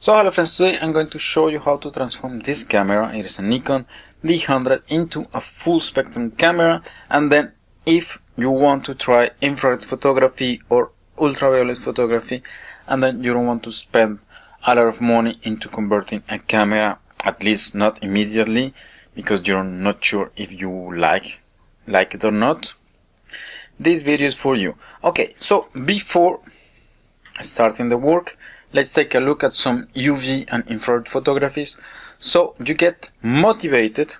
So hello friends, today I'm going to show you how to transform this camera. It is a Nikon D100 into a full spectrum camera, and then if you want to try infrared photography or ultraviolet photography and then you don't want to spend a lot of money into converting a camera, at least not immediately, because you're not sure if you like it or not, this video is for you. Okay, so before starting the work, let's take a look at some UV and infrared photographies so you get motivated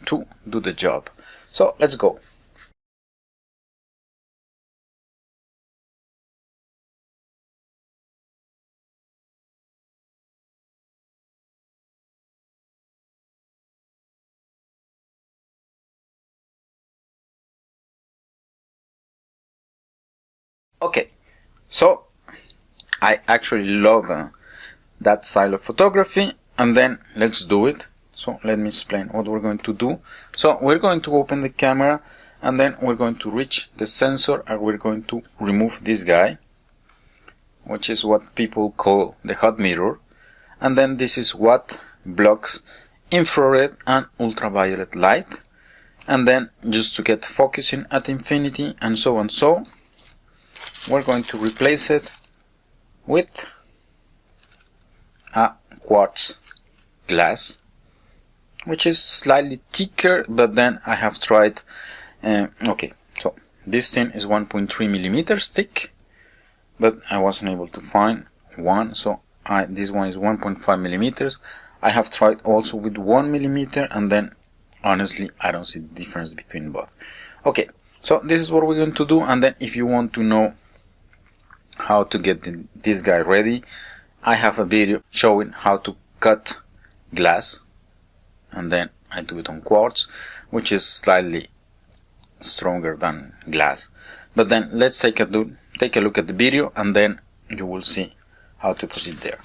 to do the job. So let's go. Okay, so I actually love that style of photography, and then let's do it. So let me explain what we're going to do. So we're going to open the camera, and then we're going to reach the sensor, and we're going to remove this guy, which is what people call the hot mirror, and then this is what blocks infrared and ultraviolet light, and then just to get focusing at infinity and so on. So we're going to replace it with a quartz glass, which is slightly thicker, but then I have tried okay, so this thing is 1.3 millimeters thick, but I wasn't able to find one, so this one is 1.5 millimeters. I have tried also with 1 millimeter, and then honestly I don't see the difference between both. Okay, so this is what we're going to do, and then if you want to know how to get this guy ready, I have a video showing how to cut glass, and then I do it on quartz, which is slightly stronger than glass. But then let's take a look at the video, and then you will see how to proceed there.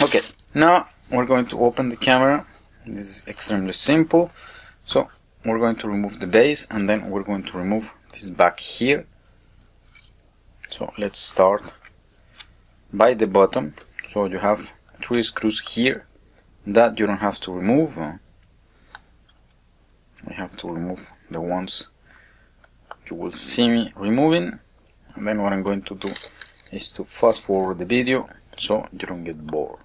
Okay, now we're going to open the camera. This is extremely simple. So we're going to remove the base, and then we're going to remove this back here. So let's start by the bottom. So you have 3 screws here that you don't have to remove. We have to remove the ones you will see me removing, and then what I'm going to do is to fast forward the video so you don't get bored.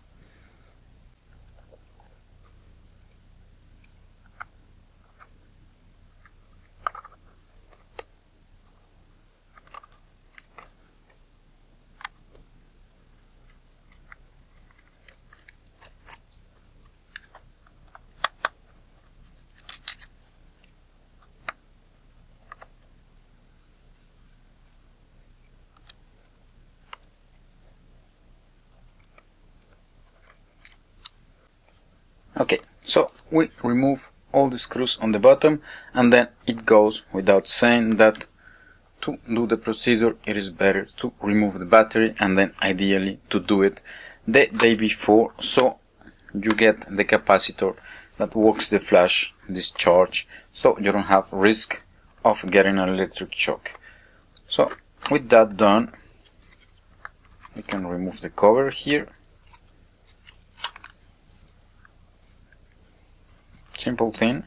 Okay, so we remove all the screws on the bottom, and then it goes without saying that to do the procedure it is better to remove the battery, and then ideally to do it the day before, so you get the capacitor that works the flash discharge, so you don't have risk of getting an electric shock. So with that done, we can remove the cover here. Simple thing.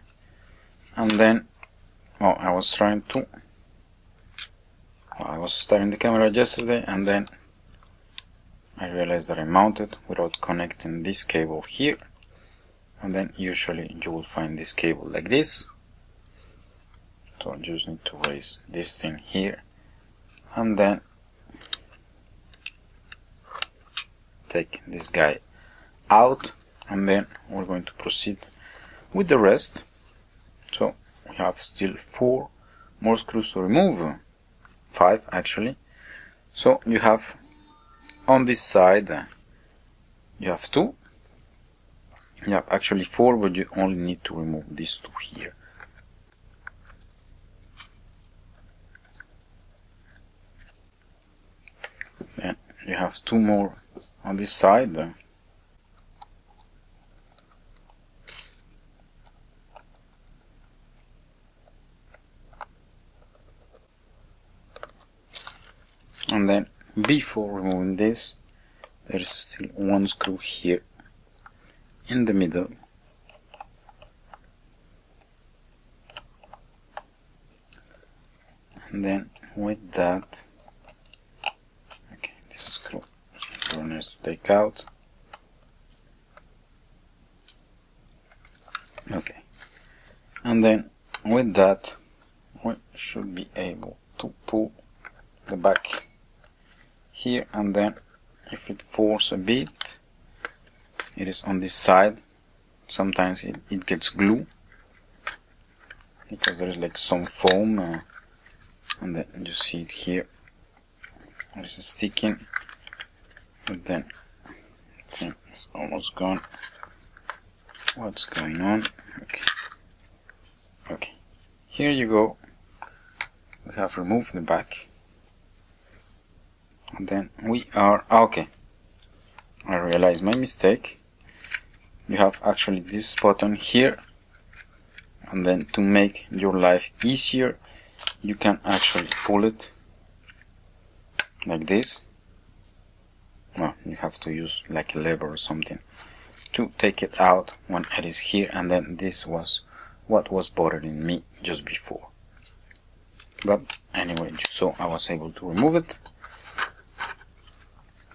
And then I was starting the camera yesterday, and then I realized that I mounted without connecting this cable here, and then usually you will find this cable like this. So I just need to raise this thing here, and then take this guy out, and then we're going to proceed with the rest. So we have still 4 more screws to remove, 5 actually. So you have on this side you have 2, you have actually 4, but you only need to remove these 2 here. Then you have 2 more on this side. And then before removing this, there is still one screw here in the middle. And then with that, okay, this screw very nice to take out. Okay, and then with that we should be able to pull the back here, and then if it falls a bit, it is on this side. Sometimes it gets glue because there is like some foam, and then you see it here. This is sticking, but then I think it's almost gone. What's going on? Okay, here you go. We have removed the back, and then we are okay. I realized my mistake. You have actually this button here, and then to make your life easier, you can actually pull it like this. Well, you have to use like a lever or something to take it out when it is here, and then this was what was bothering me just before. But anyway, so I was able to remove it,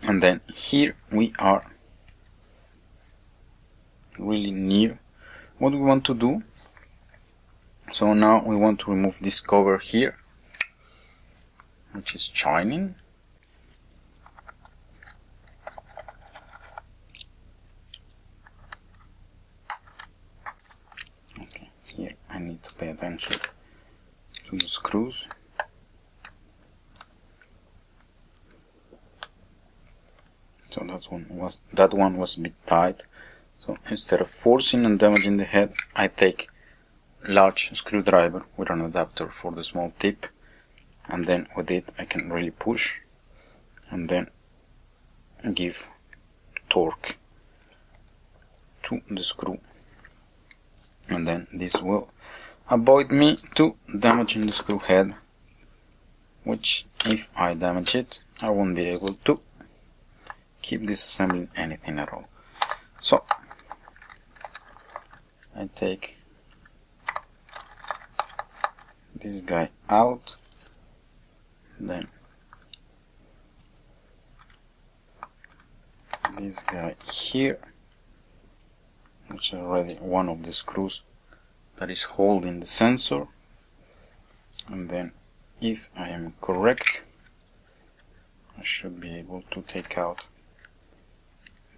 and then here we are really near what we want to do. So now we want to remove this cover here, which is shining. Okay, here I need to pay attention to the screws. So that one was a bit tight. So instead of forcing and damaging the head, I take large screwdriver with an adapter for the small tip, and then with it I can really push and then give torque to the screw, and then this will avoid me to damaging the screw head, which if I damage it I won't be able to keep disassembling anything at all. So I take this guy out, then this guy here, which is already one of the screws that is holding the sensor, and then if I am correct I should be able to take out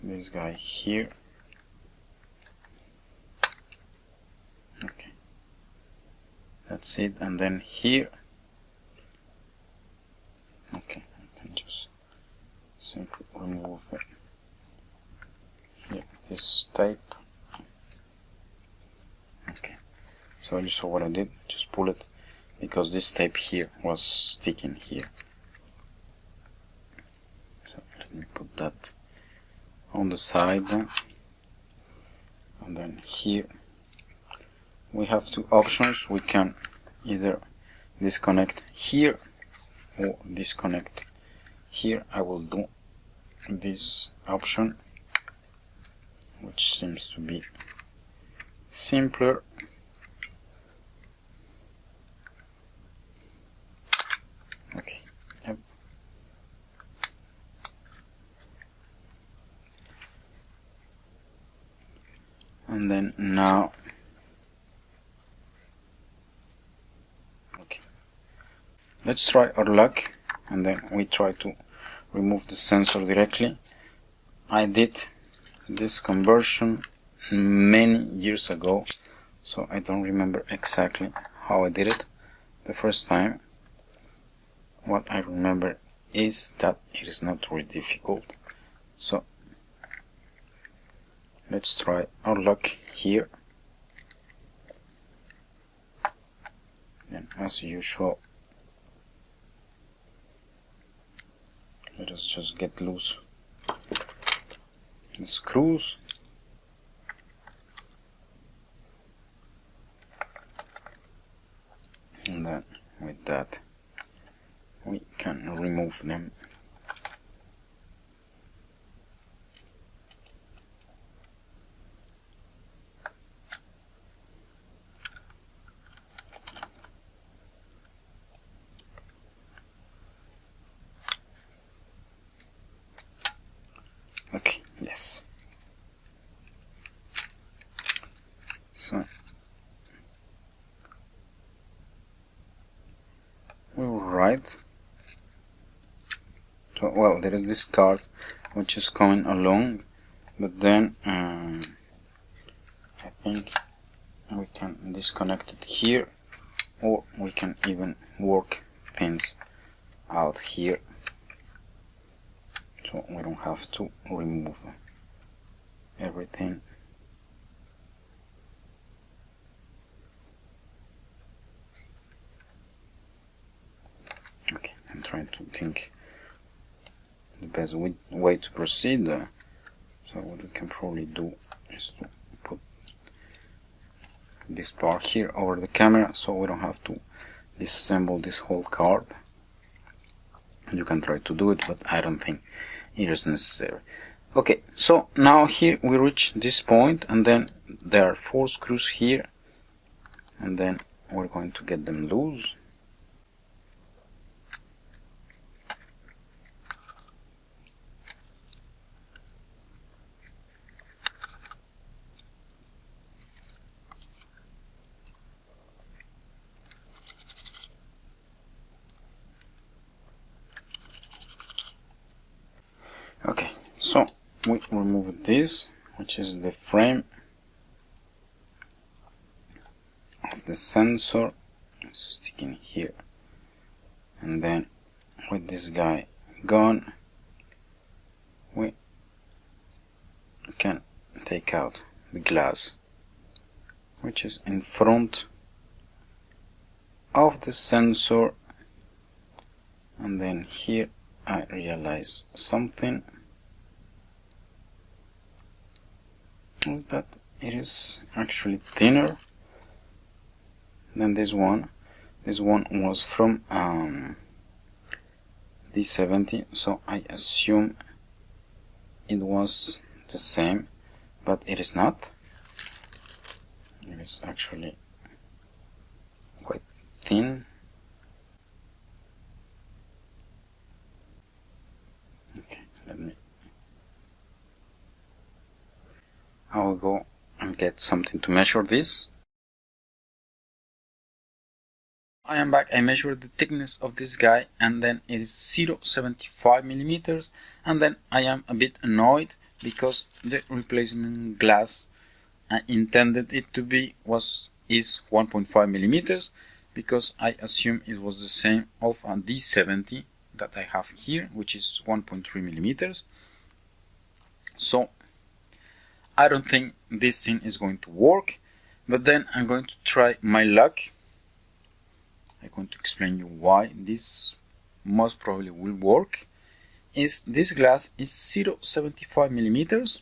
this guy here. Okay, that's it, and then here, okay, I can just simply remove it. Yeah, this tape. Okay, so you saw what I did, just pull it, because this tape here was sticking here. So let me put that on the side, and then here we have two options. We can either disconnect here or disconnect here. I will do this option, which seems to be simpler. Okay, yep. And then now, okay, let's try our luck, and then we try to remove the sensor directly. I did this conversion many years ago, so I don't remember exactly how I did it the first time. What I remember is that it is not really difficult. So let's try our luck here. And as usual, let us just get loose the screws. And then with that we can remove them. So we will write. So well, there is this card which is coming along, but then I think we can disconnect it here, or we can even work things out here, so we don't have to remove everything. Okay, I'm trying to think the best way to proceed. So what we can probably do is to put this part here over the camera, so we don't have to disassemble this whole card. You can try to do it, but I don't think it is necessary. Okay, so now here we reach this point, and then there are 4 screws here, and then we're going to get them loose. Okay, so we remove this, which is the frame of the sensor. It's sticking here, and then with this guy gone, we can take out the glass which is in front of the sensor. And then here I realize something, is that it is actually thinner than this one. This one was from D70, so I assume it was the same, but it is not. It is actually quite thin. Okay, I will go and get something to measure this. I am back. I measured the thickness of this guy, and then it is 0.75 millimeters, and then I am a bit annoyed because the replacement glass I intended it to be is 1.5 millimeters, because I assume it was the same of a D70 that I have here, which is 1.3 millimeters. So I don't think this thing is going to work, but then I'm going to try my luck. I'm going to explain you why this most probably will work. Is this glass is 0.75 millimeters,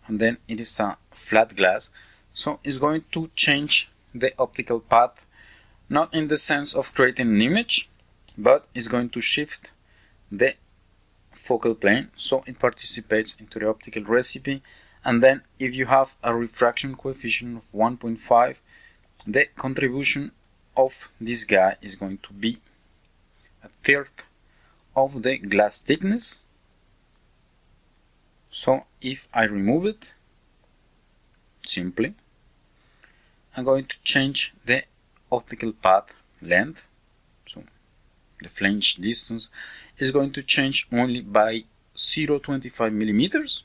and then it is a flat glass, so it's going to change the optical path, not in the sense of creating an image, but it's going to shift the focal plane, so it participates into the optical recipe. And then if you have a refraction coefficient of 1.5, the contribution of this guy is going to be a third of the glass thickness. So if I remove it, simply, I'm going to change the optical path length, so the flange distance is going to change only by 0.25 millimeters.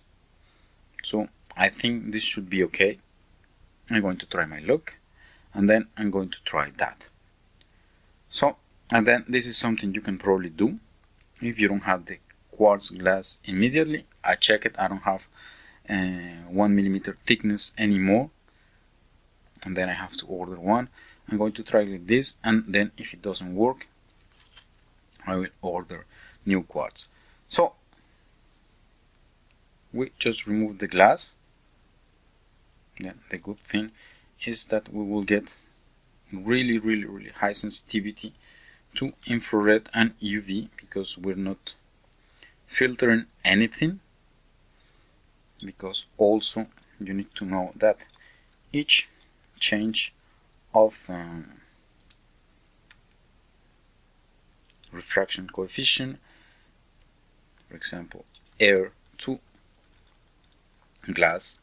So I think this should be okay. I'm going to try my luck, and then I'm going to try that. So, and then this is something you can probably do if you don't have the quartz glass immediately. I check it, I don't have 1 millimeter thickness anymore, and then I have to order one. I'm going to try like this, and then if it doesn't work, I will order new quartz. So we just remove the glass. Then the good thing is that we will get really high sensitivity to infrared and UV, because we're not filtering anything. Because also you need to know that each change of refraction coefficient, for example air to glass,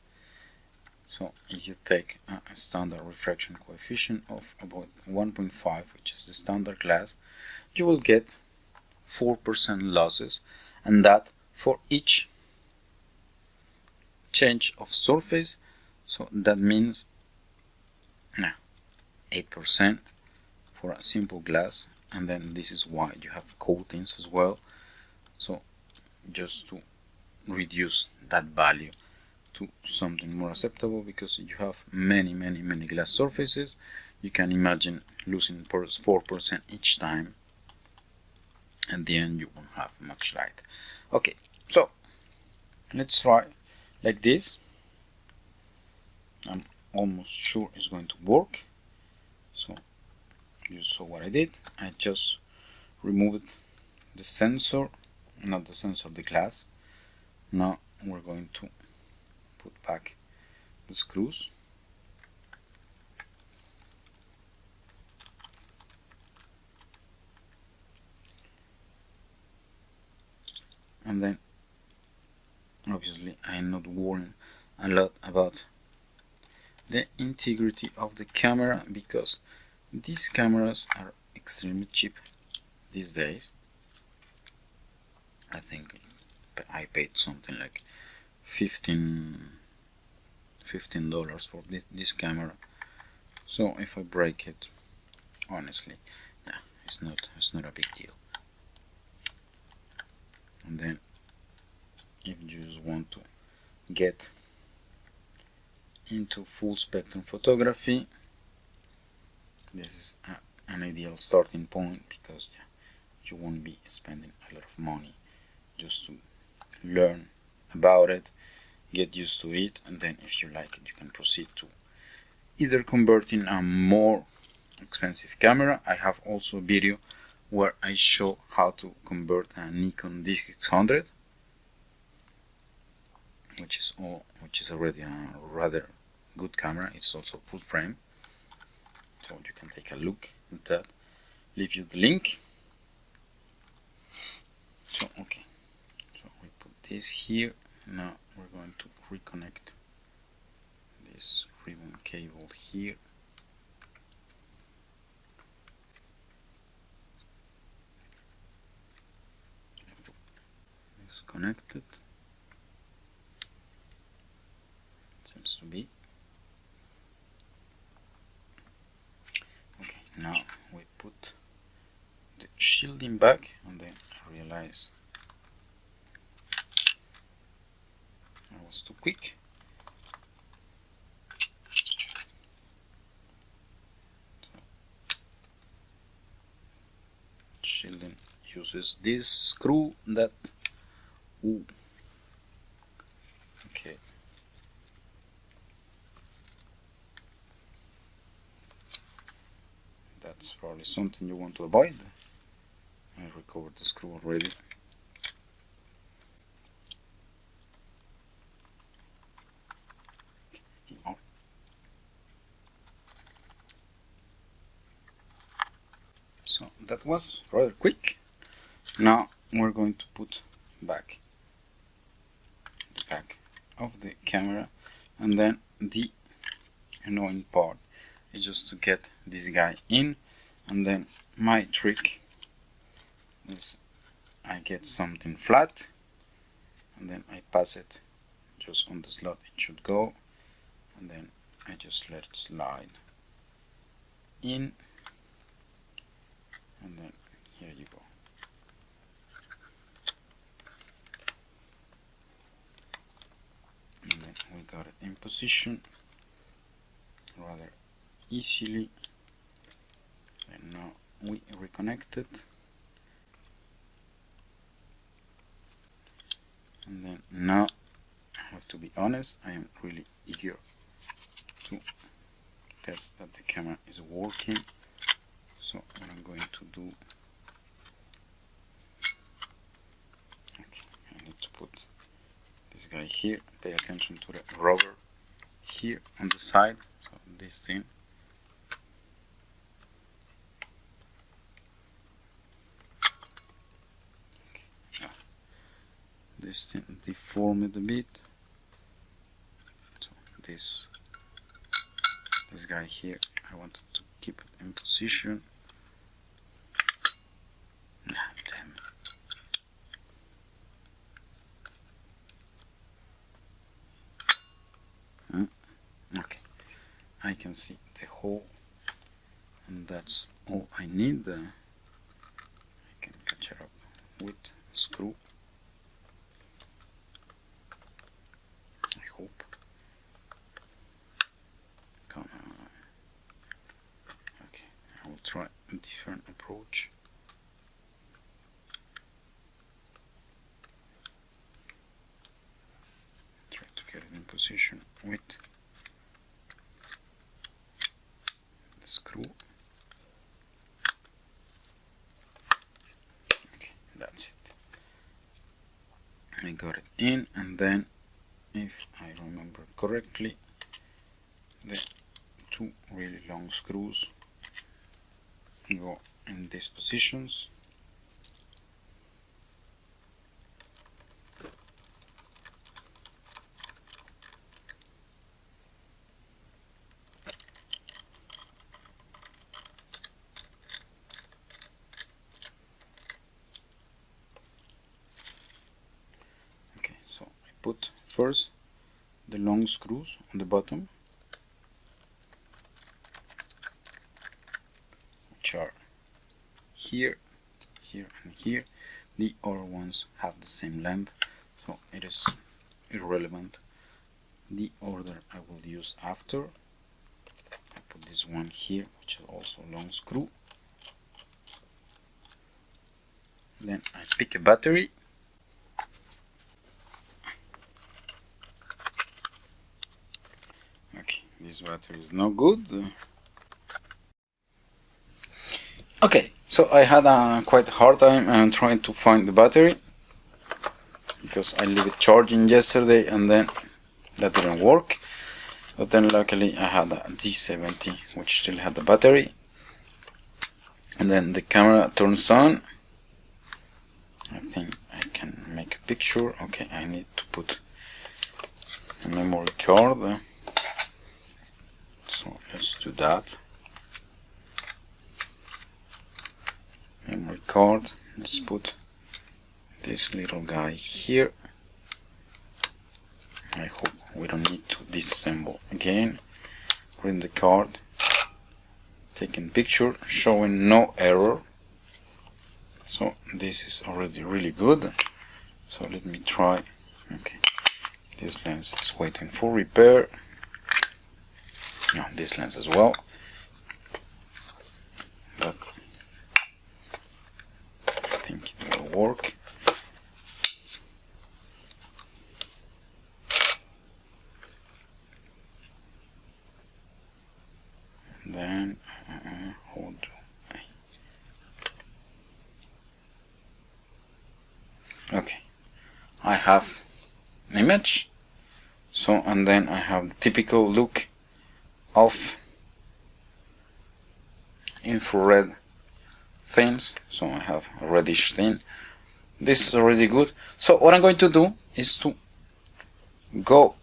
So if you take a standard refraction coefficient of about 1.5, which is the standard glass, you will get 4% losses, and that for each change of surface. So that means 8% for a simple glass, and then this is why you have coatings as well, so just to reduce that value to something more acceptable, because you have many glass surfaces. You can imagine losing 4% each time. At the end you won't have much light. Okay, so let's try like this. I'm almost sure it's going to work. So you saw what I did. I just removed the sensor, not the sensor, the glass. Now we're going to put back the screws. And then obviously I'm not worrying a lot about the integrity of the camera, because these cameras are extremely cheap these days. I think I paid something like $15 for this camera. So if I break it, honestly, it's not a big deal. And then if you just want to get into full spectrum photography, this is an ideal starting point, because you won't be spending a lot of money just to learn about it, get used to it, and then if you like it you can proceed to either converting a more expensive camera. I have also a video where I show how to convert a Nikon D600, which is already a rather good camera. It's also full frame, so you can take a look at that. Leave you the link. So okay, so we put this here. Now we're going to reconnect this ribbon cable here. It's connected. It seems to be. Okay, now we put the shielding back, and then I realize I was too quick. Shielding uses this screw that okay, that's probably something you want to avoid. I recovered the screw already. So that was rather quick. Now we're going to put back the back of the camera, and then the annoying part is just to get this guy in, and then my trick is I get something flat, and then I pass it just on the slot it should go, and then I just let it slide in, and then here you go. And then we got it in position rather easily, and now we reconnect it, and then now I have to be honest, I am really eager to test that the camera is working. So what I'm going to do, okay, I need to put this guy here. Pay attention to the rubber here on the side, so this thing. Okay. This thing deformed a bit, so this this guy here, I wanted to keep it in position. Ah, damn it. Okay, I can see the hole, and that's all I need. I can catch it up with a screw. I hope. Come on. Okay, I will try a different approach. Try to get it in position with the screw. Okay, that's it. I got it in, and then, if I remember correctly, the two really long screws go in these positions. Okay, so I put first the long screws on the bottom, which are here, here, and here. The other ones have the same length, so it is irrelevant the order I will use after. I put this one here, which is also a long screw. Then I pick a battery. Okay, this battery is no good. Okay, so I had a quite hard time trying to find the battery, because I leave it charging yesterday and then that didn't work. But then luckily I had a D70 which still had the battery, and then the camera turns on. I think I can make a picture. Okay, I need to put a memory card, so let's do that. Memory card, let's put this little guy here. I hope we don't need to disassemble again. Print the card, taking picture, showing no error. So this is already really good. So let me try. Okay, this lens is waiting for repair. No, this lens as well. But I think it will work. And then how do I? Okay, I have an image. So, and then I have the typical look of infrared things. So I have a reddish thing. This is already good. So what I'm going to do is to go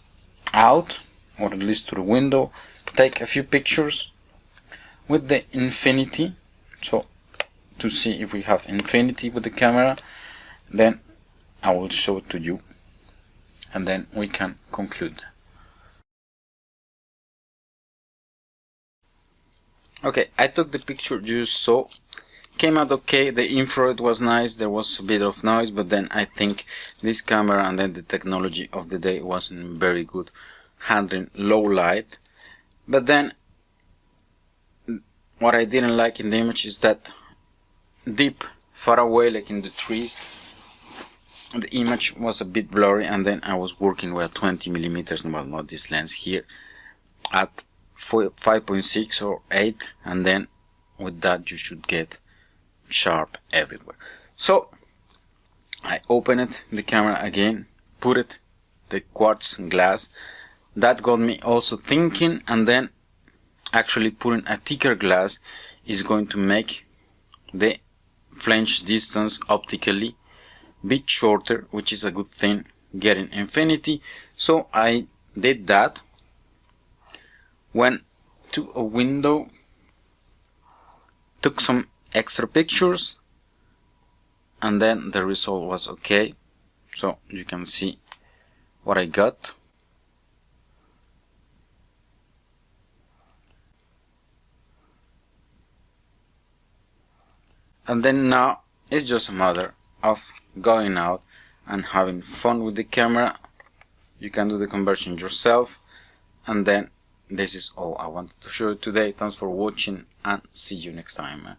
out, or at least to the window, take a few pictures with the infinity, so to see if we have infinity with the camera. Then I will show it to you, and then we can conclude. Okay, I took the picture you saw. Came out okay. The infrared was nice. There was a bit of noise, but then I think this camera and then the technology of the day wasn't very good handling low light. But then what I didn't like in the image is that deep far away, like in the trees, the image was a bit blurry, and then I was working with 20mm, well, not this lens here, at 5.6 or 8, and then with that you should get sharp everywhere. So I opened the camera again, put it the quartz glass. That got me also thinking, and then actually putting a thicker glass is going to make the flange distance optically bit shorter, which is a good thing, getting infinity. So I did that. Went to a window, took some extra pictures, and then the result was okay. So you can see what I got. And then now it's just a matter of going out and having fun with the camera. You can do the conversion yourself, and then this is all I wanted to show you today. Thanks for watching and see you next time.